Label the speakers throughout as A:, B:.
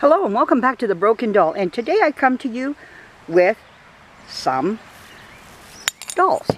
A: Hello and welcome back to The Broken Doll, and today I come to you with some dolls.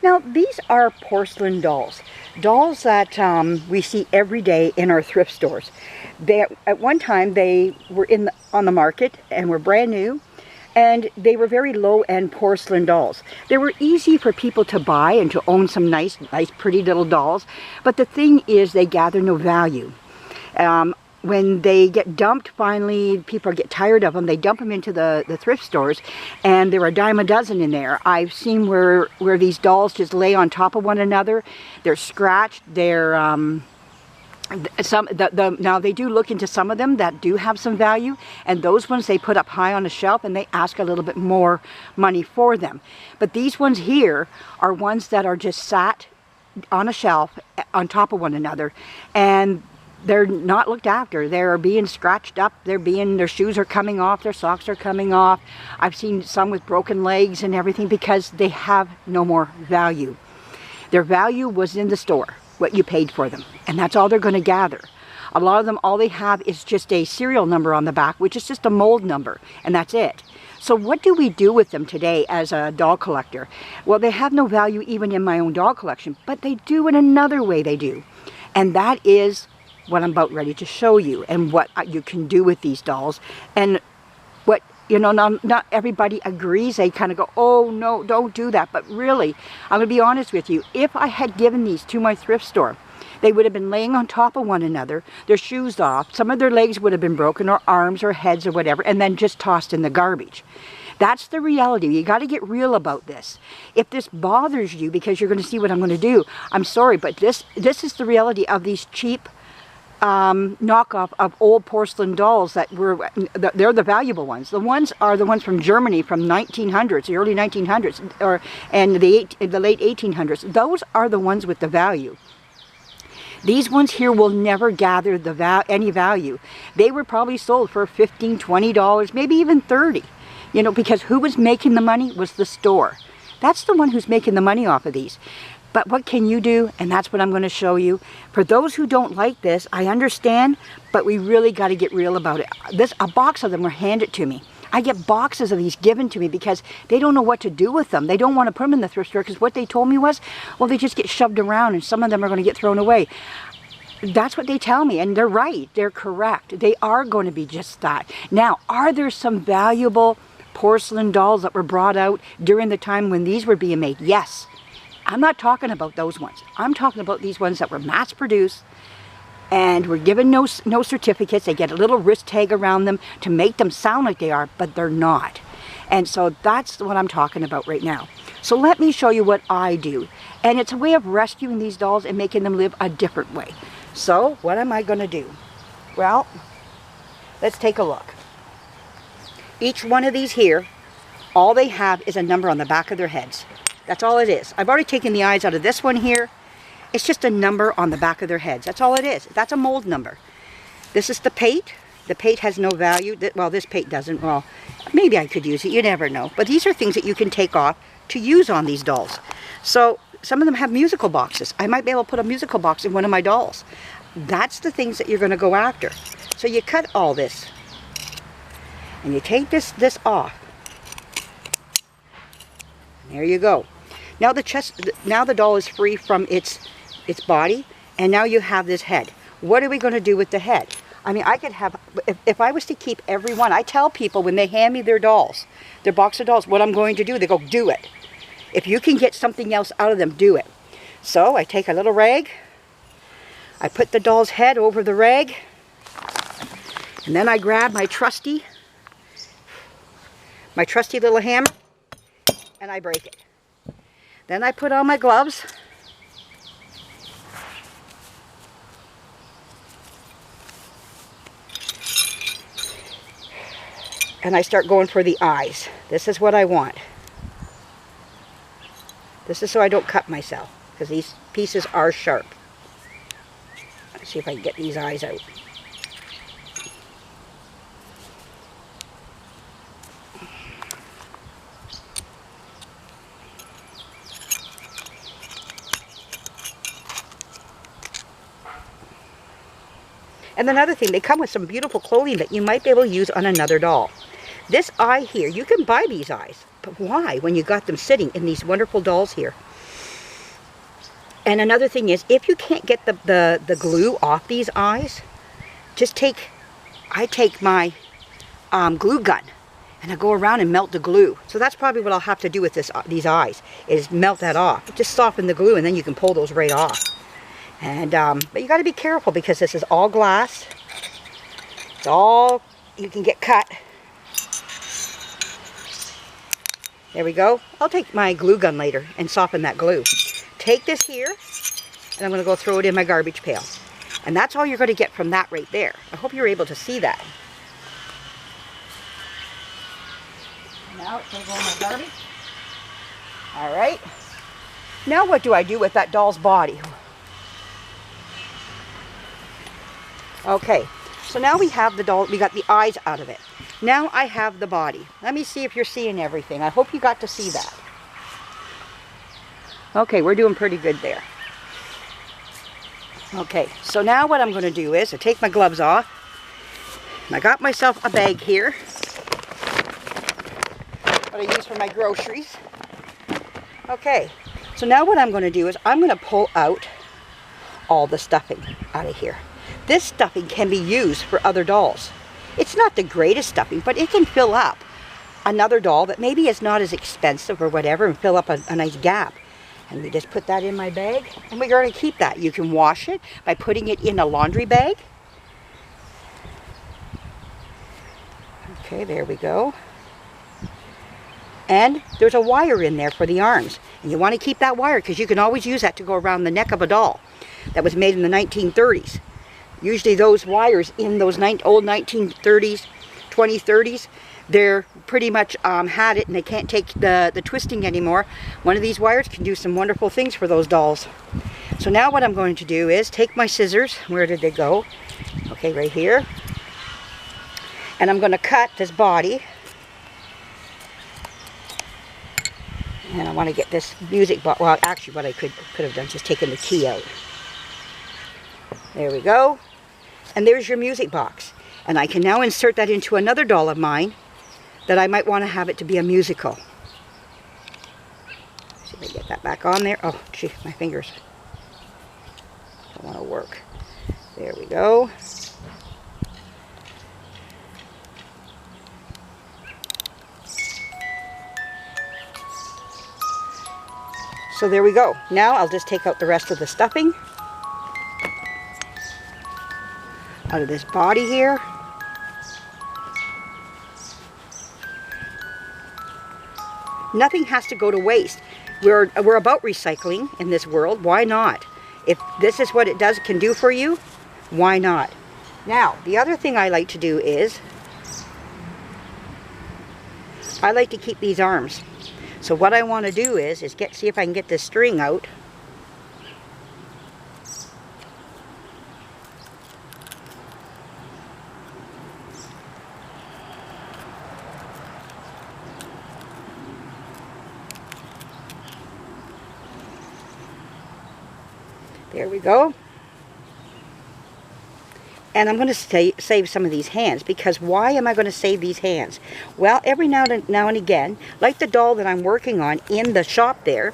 A: Now these are porcelain dolls. Dolls that we see every day in our thrift stores. At one time they were on the market and were brand new, and they were very low-end porcelain dolls. They were easy for people to buy and to own some nice pretty little dolls, but the thing is they gather no value. When they get dumped, finally, people get tired of them, they dump them into the thrift stores, and there are a dime a dozen in there. I've seen where these dolls just lay on top of one another. They're scratched, they're, now they do look into some of them that do have some value, and those ones they put up high on a shelf and they ask a little bit more money for them. But these ones here are ones that are just sat on a shelf on top of one another, and they're not looked after. They're being scratched up, their shoes are coming off, their socks are coming off. I've seen some with broken legs and everything because they have no more value. Their value was in the store, what you paid for them, and that's all they're going to gather. A lot of them, all they have is just a serial number on the back, which is just a mold number, and that's it. So what do we do with them today as a doll collector? Well, they have no value even in my own doll collection, but they do in another way they do, and that is what I'm about ready to show you, and what you can do with these dolls. And what, you know, not everybody agrees. They kind of go, oh no, don't do that. But really, I'm going to be honest with you, if I had given these to my thrift store, they would have been laying on top of one another, their shoes off, some of their legs would have been broken, or arms or heads or whatever, and then just tossed in the garbage. That's the reality. You got to get real about this. If this bothers you, because you're going to see what I'm going to do, I'm sorry, but this is the reality of these cheap knockoff of old porcelain dolls they're the valuable ones. The ones are the ones from Germany from 1900s, the early 1900s, and the late 1800s. Those are the ones with the value. These ones here will never gather any value. They were probably sold for $15, $20, maybe even $30. You know, because who was making the money was the store. That's the one who's making the money off of these. But what can you do? And that's what I'm going to show you. For those who don't like this, I understand, but we really got to get real about it. A box of them were handed to me. I get boxes of these given to me because they don't know what to do with them. They don't want to put them in the thrift store because what they told me was, well, they just get shoved around and some of them are going to get thrown away. That's what they tell me, and they're right. They're correct. They are going to be just that. Now, are there some valuable porcelain dolls that were brought out during the time when these were being made? Yes. I'm not talking about those ones. I'm talking about these ones that were mass produced and were given no certificates. They get a little wrist tag around them to make them sound like they are, but they're not. And so that's what I'm talking about right now. So let me show you what I do. And it's a way of rescuing these dolls and making them live a different way. So what am I going to do? Well, let's take a look. Each one of these here, all they have is a number on the back of their heads. That's all it is. I've already taken the eyes out of this one here. It's just a number on the back of their heads. That's all it is. That's a mold number. This is the pate. The pate has no value. Well, this pate doesn't. Well, maybe I could use it. You never know. But these are things that you can take off to use on these dolls. So some of them have musical boxes. I might be able to put a musical box in one of my dolls. That's the things that you're going to go after. So you cut all this. And you take this off. There you go. Now the doll is free from its body, and now you have this head. What are we going to do with the head? I mean, I could have, if I was to keep every one, I tell people when they hand me their dolls, their box of dolls, what I'm going to do, they go, do it. If you can get something else out of them, do it. So I take a little rag, I put the doll's head over the rag, and then I grab my trusty little hammer, and I break it. Then I put on my gloves. And I start going for the eyes. This is what I want. This is so I don't cut myself, because these pieces are sharp. Let's see if I can get these eyes out. And another thing, they come with some beautiful clothing that you might be able to use on another doll. This eye here, you can buy these eyes, but why when you got them sitting in these wonderful dolls here? And another thing is, if you can't get the glue off these eyes, just I take my glue gun and I go around and melt the glue. So that's probably what I'll have to do with these eyes, is melt that off. Just soften the glue and then you can pull those right off. And but you got to be careful because this is all glass. It's all, you can get cut. There we go. I'll take my glue gun later and soften that glue. Take this here and I'm going to go throw it in my garbage pail. And that's all you're going to get from that right there. I hope you're able to see that. Now it's going to go in my garbage. Alright. Now what do I do with that doll's body? Okay, so now we have the doll, we got the eyes out of it. Now I have the body. Let me see if you're seeing everything. I hope you got to see that. Okay, we're doing pretty good there. Okay, so now what I'm going to do is I take my gloves off. I got myself a bag here, what I use for my groceries. Okay, so now what I'm going to do is I'm going to pull out all the stuffing out of here. This stuffing can be used for other dolls. It's not the greatest stuffing, but it can fill up another doll that maybe is not as expensive or whatever and fill up a nice gap. And we just put that in my bag and we're going to keep that. You can wash it by putting it in a laundry bag. Okay, there we go. And there's a wire in there for the arms. And you want to keep that wire because you can always use that to go around the neck of a doll that was made in the 1930s. Usually those wires in those old 1930s, 2030s, they're pretty much had it and they can't take the twisting anymore. One of these wires can do some wonderful things for those dolls. So now what I'm going to do is take my scissors. Where did they go? Okay, right here. And I'm going to cut this body. And I want to get this music box. Well, actually what I could have done is just taken the key out. There we go. And there's your music box. And I can now insert that into another doll of mine that I might want to have it to be a musical. See if I get that back on there. Oh, gee, my fingers don't want to work. There we go. So there we go. Now I'll just take out the rest of the stuffing out of this body here. Nothing has to go to waste. We're about recycling in this world. Why not? If this is what it can do for you, why not? Now, the other thing I like to do is I like to keep these arms. So what I want to do is see if I can get this string out. There we go. And I'm going to save some of these hands, because why am I going to save these hands? Well, every now and again, like the doll that I'm working on in the shop there,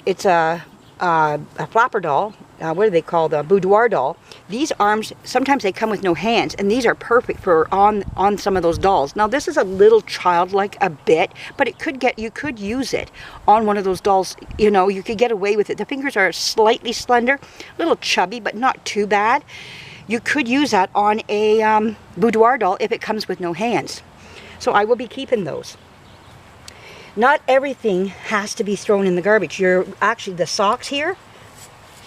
A: it's a flapper doll. What are they called? A boudoir doll. These arms, sometimes they come with no hands, and these are perfect for on some of those dolls. Now this is a little childlike a bit, but you could use it on one of those dolls. You know, you could get away with it. The fingers are slightly slender, a little chubby, but not too bad. You could use that on a boudoir doll if it comes with no hands. So I will be keeping those. Not everything has to be thrown in the garbage. Actually, the socks here,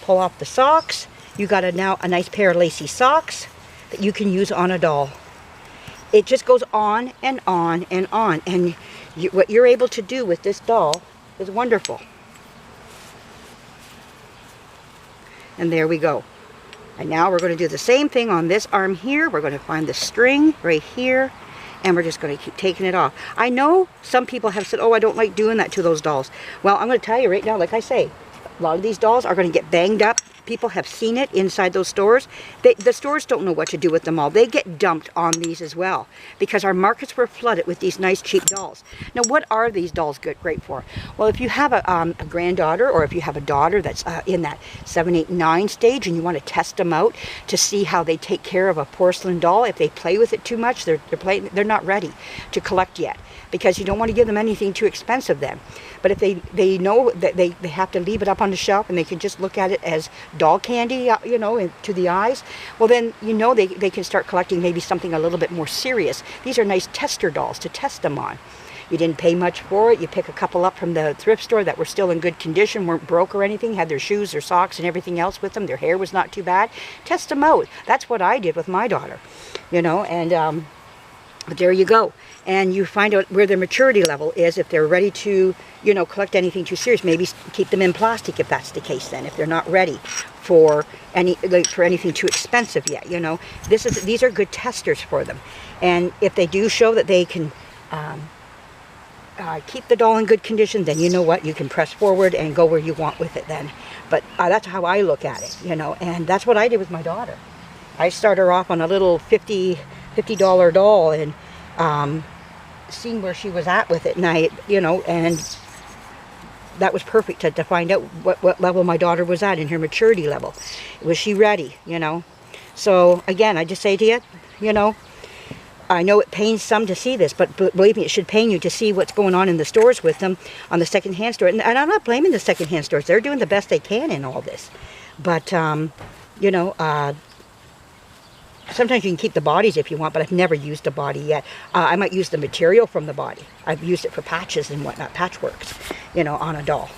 A: pull off the socks. You got now a nice pair of lacy socks that you can use on a doll. It just goes on and on and on. And what you're able to do with this doll is wonderful. And there we go. And now we're going to do the same thing on this arm here. We're going to find the string right here. And we're just going to keep taking it off. I know some people have said, oh, I don't like doing that to those dolls. Well, I'm going to tell you right now, like I say, a lot of these dolls are going to get banged up people have seen it inside those stores. The stores don't know what to do with them all. They get dumped on these as well because our markets were flooded with these nice cheap dolls. Now, what are these dolls great for? Well, if you have a granddaughter, or if you have a daughter that's in that 7, 8, 9 stage, and you want to test them out to see how they take care of a porcelain doll, if they play with it too much, they're not ready to collect yet, because you don't want to give them anything too expensive then. But if they know that they have to leave it up on the shelf and they can just look at it as doll candy, you know, to the eyes, well then, you know, they can start collecting maybe something a little bit more serious. These are nice tester dolls to test them on. You didn't pay much for it. You pick a couple up from the thrift store that were still in good condition, weren't broke or anything, had their shoes, their socks, and everything else with them. Their hair was not too bad. Test them out. That's what I did with my daughter, you know, and but there you go. And you find out where their maturity level is, if they're ready to, you know, collect anything too serious. Maybe keep them in plastic if that's the case then, if they're not ready for anything too expensive yet, you know. These are good testers for them. And if they do show that they can keep the doll in good condition, then you know what, you can press forward and go where you want with it then. But that's how I look at it, you know, and that's what I did with my daughter. I started her off on a little $50 doll, and seeing where she was at with it, and you know, and that was perfect to find out what level my daughter was at in her maturity level. Was she ready, you know? So again, I just say to you, you know, I know it pains some to see this, but believe me, it should pain you to see what's going on in the stores with them on the secondhand store. And I'm not blaming the secondhand stores. They're doing the best they can in all this. But, you know, sometimes you can keep the bodies if you want, but I've never used a body yet. I might use the material from the body. I've used it for patches and whatnot, patchworks, you know, on a doll.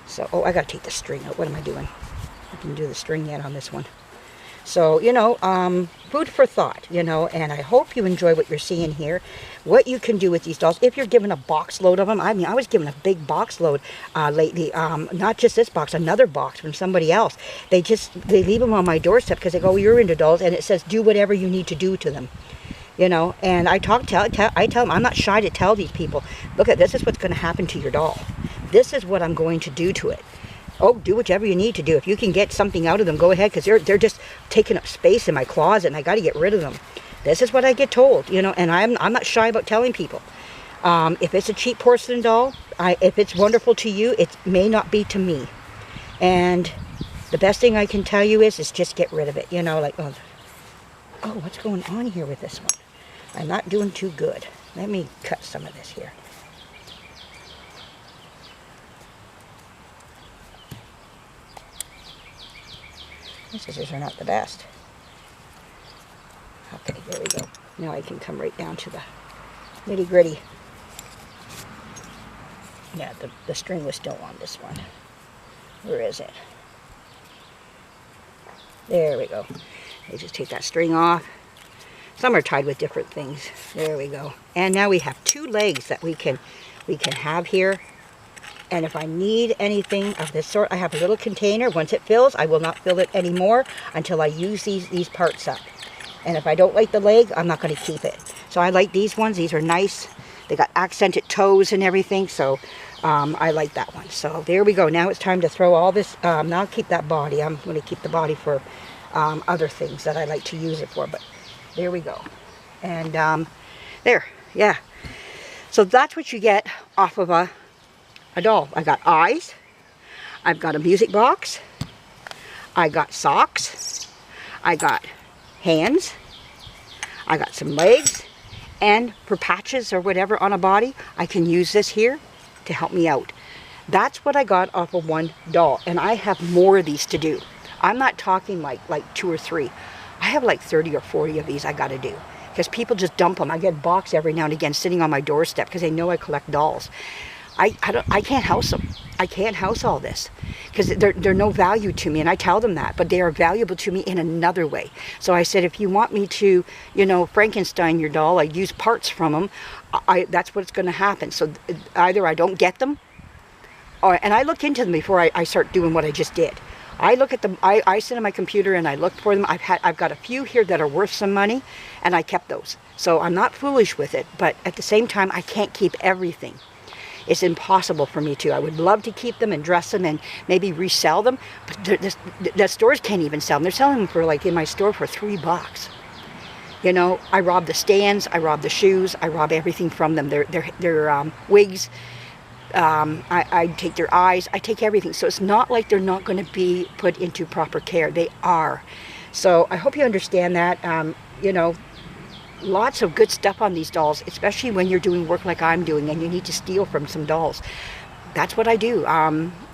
A: So, oh, I got to take the string out. What am I doing? I didn't do the string yet on this one. So, you know, food for thought, you know, and I hope you enjoy what you're seeing here, what you can do with these dolls. If you're given a box load of them, I mean, I was given a big box load lately, not just this box, another box from somebody else. They leave them on my doorstep because they go, oh, you're into dolls, and it says, do whatever you need to do to them. You know, and I tell them, I'm not shy to tell these people, look, this is what's going to happen to your doll. This is what I'm going to do to it. Oh, do whatever you need to do. If you can get something out of them, go ahead, because they're just taking up space in my closet, and I got to get rid of them. This is what I get told, you know, and I'm not shy about telling people. If it's a cheap porcelain doll, if it's wonderful to you, it may not be to me. And the best thing I can tell you is just get rid of it. You know, like, oh, what's going on here with this one? I'm not doing too good. Let me cut some of this here. My scissors are not the best. Okay, there we go. Now I can come right down to the nitty gritty. Yeah, the string was still on this one. Where is it? There we go. I just take that string off. Some are tied with different things. There we go. And now we have 2 legs that we can have here. And if I need anything of this sort, I have a little container. Once it fills, I will not fill it anymore until I use these parts up. And if I don't like the leg, I'm not going to keep it. So I like these ones. These are nice. They got accented toes and everything. So I like that one. So there we go. Now it's time to throw all this. Now I'll keep that body. I'm going to keep the body for other things that I like to use it for. But there we go. And there. Yeah. So that's what you get off of a doll. I got eyes, I've got a music box, I got socks, I got hands, I got some legs, and for patches or whatever on a body, I can use this here to help me out. That's what I got off of one doll, and I have more of these to do. I'm not talking like 2 or 3. I have like 30 or 40 of these I got to do, because people just dump them. I get a box every now and again sitting on my doorstep because they know I collect dolls. I can't house them. I can't house all this because they're no value to me, and I tell them that, but they are valuable to me in another way. So I said, if you want me to, you know, Frankenstein your doll, I use parts from them, that's what's going to happen. So either I don't get them, and I look into them before I start doing what I just did. I look at them, I sit on my computer and I look for them. I've got a few here that are worth some money, and I kept those. So I'm not foolish with it, but at the same time, I can't keep everything. It's impossible for me to. I would love to keep them and dress them and maybe resell them, but the stores can't even sell them. They're selling them for, like, in my store for $3. You know, I rob the stands, I rob the shoes, I rob everything from them. Their wigs, I take their eyes, I take everything. So it's not like they're not going to be put into proper care. They are. So I hope you understand that. You know, lots of good stuff on these dolls, especially when you're doing work like I'm doing and you need to steal from some dolls. That's what I do.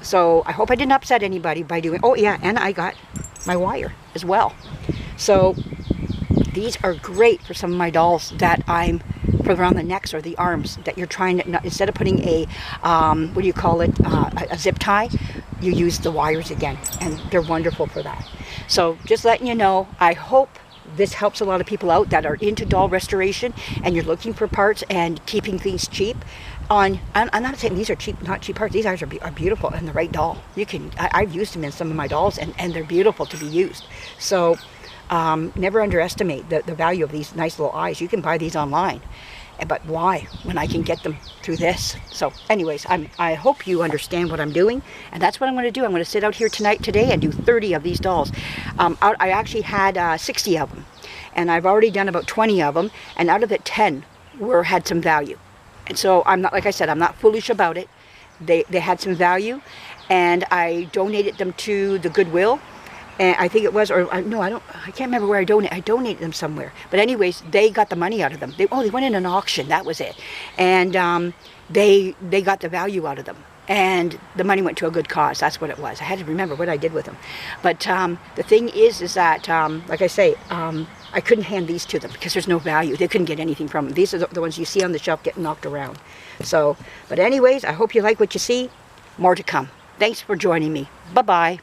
A: So I hope I didn't upset anybody by doing, oh yeah, and I got my wire as well. So these are great for some of my dolls that I'm, for around the necks or the arms, that you're trying to, instead of putting a, what do you call it, a zip tie, you use the wires again, and they're wonderful for that. So just letting you know, I hope this helps a lot of people out that are into doll restoration and you're looking for parts and keeping things cheap. I'm not saying these are cheap, not cheap parts. These are beautiful and the right doll. You can, I've used them in some of my dolls, and they're beautiful to be used. So never underestimate the value of these nice little eyes. You can buy these online, but why when I can get them through this? So anyways, I hope you understand what I'm doing, and that's what I'm going to do. I'm going to sit out here today and do 30 of these dolls. I actually had 60 of them, and I've already done about 20 of them, and out of it 10 had some value. And so I'm not, like I said, I'm not foolish about it. They had some value, and I donated them to the Goodwill. And I think it was, or no, I can't remember where I donated them somewhere. But anyways, they got the money out of them. They went in an auction, that was it. And they got the value out of them. And the money went to a good cause. That's what it was. I had to remember what I did with them. But the thing is that, like I say, I couldn't hand these to them because there's no value. They couldn't get anything from them. These are the ones you see on the shelf getting knocked around. So, but anyways, I hope you like what you see. More to come. Thanks for joining me. Bye-bye.